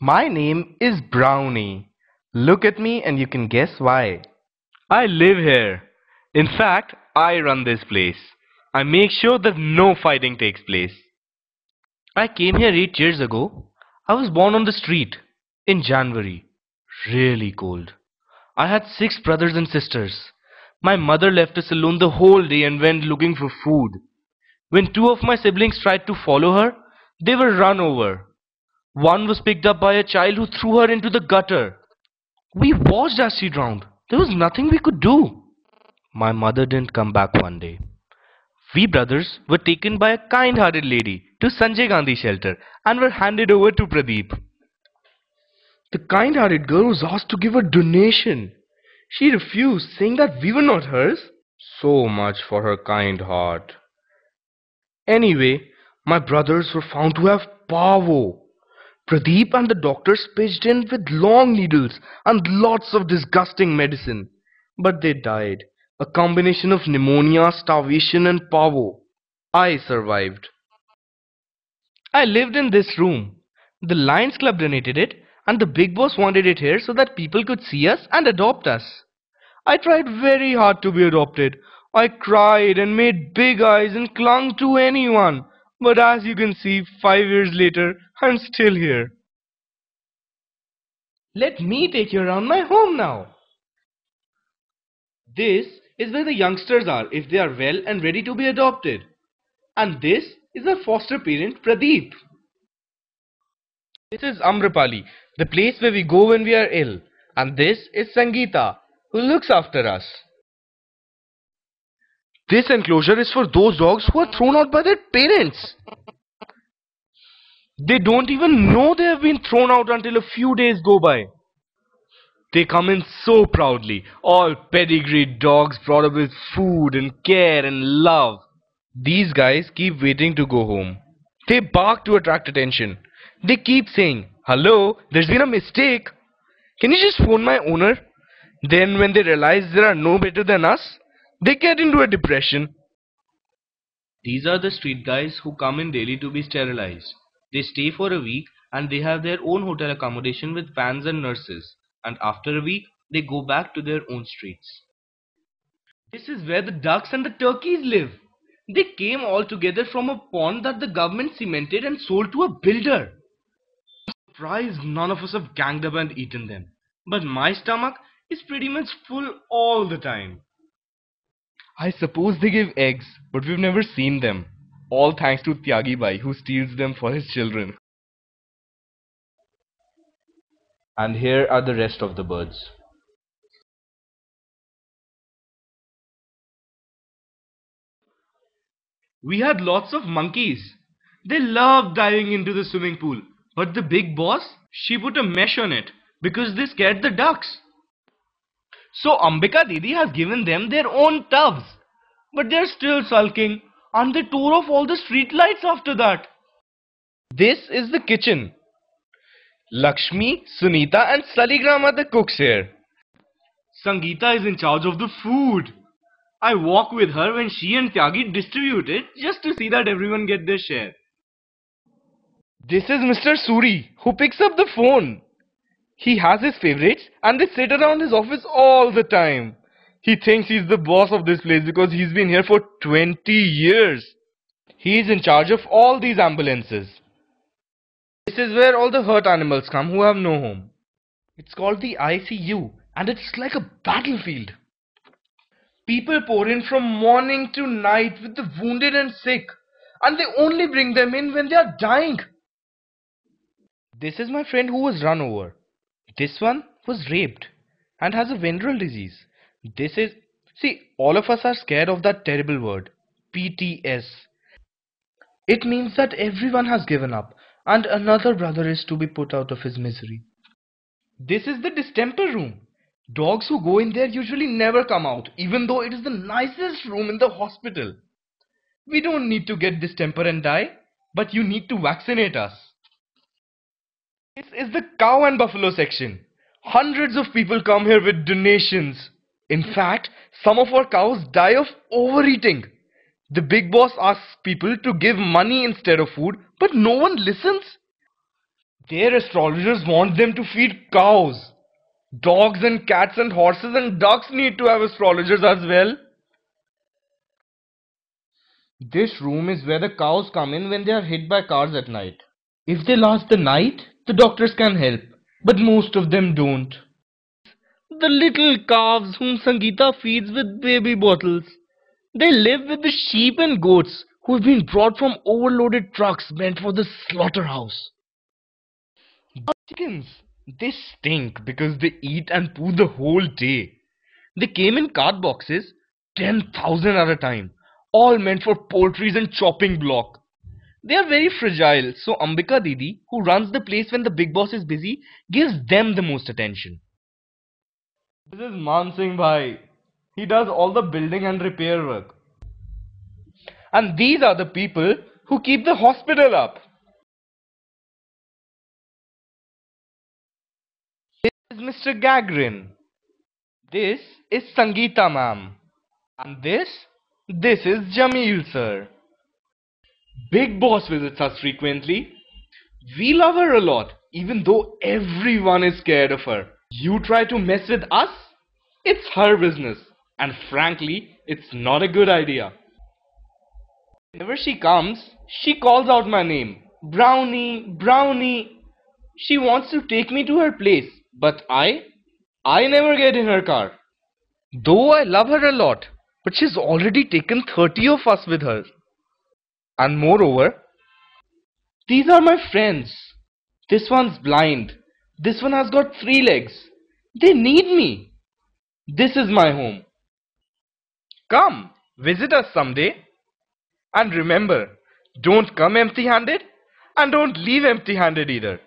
My name is Brownie. Look at me and you can guess why. I live here. In fact, I run this place. I make sure that no fighting takes place. I came here 8 years ago. I was born on the street in January. Really cold. I had 6 brothers and sisters. My mother left us alone the whole day and went looking for food. When 2 of my siblings tried to follow her, they were run over. One was picked up by a child who threw her into the gutter. We watched as she drowned. There was nothing we could do. My mother didn't come back one day. We brothers were taken by a kind-hearted lady to Sanjay Gandhi shelter and were handed over to Pradeep. The kind-hearted girl was asked to give a donation. She refused, saying that we were not hers. So much for her kind heart. Anyway, my brothers were found to have parvo. Pradeep and the doctors pitched in with long needles and lots of disgusting medicine. But they died. A combination of pneumonia, starvation and parvo. I survived. I lived in this room. The Lions Club donated it and the big boss wanted it here so that people could see us and adopt us. I tried very hard to be adopted. I cried and made big eyes and clung to anyone. But as you can see, 5 years later, I'm still here. Let me take you around my home now. This is where the youngsters are if they are well and ready to be adopted. And this is our foster parent Pradeep. This is Amrapali, the place where we go when we are ill. And this is Sangeeta, who looks after us. This enclosure is for those dogs who are thrown out by their parents. They don't even know they have been thrown out until a few days go by. They come in so proudly, all pedigreed dogs brought up with food and care and love. These guys keep waiting to go home. They bark to attract attention. They keep saying, "Hello, there's been a mistake. Can you just phone my owner?" Then when they realize there are no better than us, they get into a depression. These are the street guys who come in daily to be sterilized. They stay for a week and they have their own hotel accommodation with fans and nurses. And after a week, they go back to their own streets. This is where the ducks and the turkeys live. They came all together from a pond that the government cemented and sold to a builder. I'm surprised none of us have ganged up and eaten them. But my stomach is pretty much full all the time. I suppose they give eggs, but we've never seen them. All thanks to Tyagi Bhai, who steals them for his children. And here are the rest of the birds. We had lots of monkeys. They loved diving into the swimming pool. But the big boss, she put a mesh on it because they scared the ducks. So Ambika Didi has given them their own tubs. But they're still sulking and they tore off all the street lights after that. This is the kitchen. Lakshmi, Sunita and Saligram are the cooks here. Sangeeta is in charge of the food. I walk with her when she and Tyagi distribute it just to see that everyone get their share. This is Mr. Suri who picks up the phone. He has his favorites and they sit around his office all the time. He thinks he's the boss of this place because he's been here for 20 years. He is in charge of all these ambulances. This is where all the hurt animals come who have no home. It's called the ICU and it's like a battlefield. People pour in from morning to night with the wounded and sick, and they only bring them in when they are dying. This is my friend who was run over. This one was raped and has a venereal disease. This is... See, all of us are scared of that terrible word, PTS. It means that everyone has given up and another brother is to be put out of his misery. This is the distemper room. Dogs who go in there usually never come out, even though it is the nicest room in the hospital. We don't need to get distemper and die, but you need to vaccinate us. This is the cow and buffalo section. Hundreds of people come here with donations. In fact, some of our cows die of overeating. The big boss asks people to give money instead of food, but no one listens. Their astrologers want them to feed cows. Dogs and cats and horses and ducks need to have astrologers as well. This room is where the cows come in when they are hit by cars at night. If they last the night, the doctors can help, but most of them don't. The little calves whom Sangeeta feeds with baby bottles. They live with the sheep and goats who have been brought from overloaded trucks meant for the slaughterhouse. Chickens, they stink because they eat and poo the whole day. They came in card boxes, 10,000 at a time, all meant for poultries and chopping block. They are very fragile, so Ambika Didi, who runs the place when the big boss is busy, gives them the most attention. This is Man Singh Bhai. He does all the building and repair work. And these are the people who keep the hospital up. This is Mr. Gagrin. This is Sangeeta ma'am. And this is Jameel sir. Big Boss visits us frequently. We love her a lot, even though everyone is scared of her. You try to mess with us? It's her business. And frankly, it's not a good idea. Whenever she comes, she calls out my name. Brownie, Brownie. She wants to take me to her place, but I never get in her car. Though I love her a lot, but she's already taken 30 of us with her. And moreover, these are my friends. This one's blind. This one has got 3 legs. They need me. This is my home. Come, visit us someday. And remember, don't come empty-handed and don't leave empty-handed either.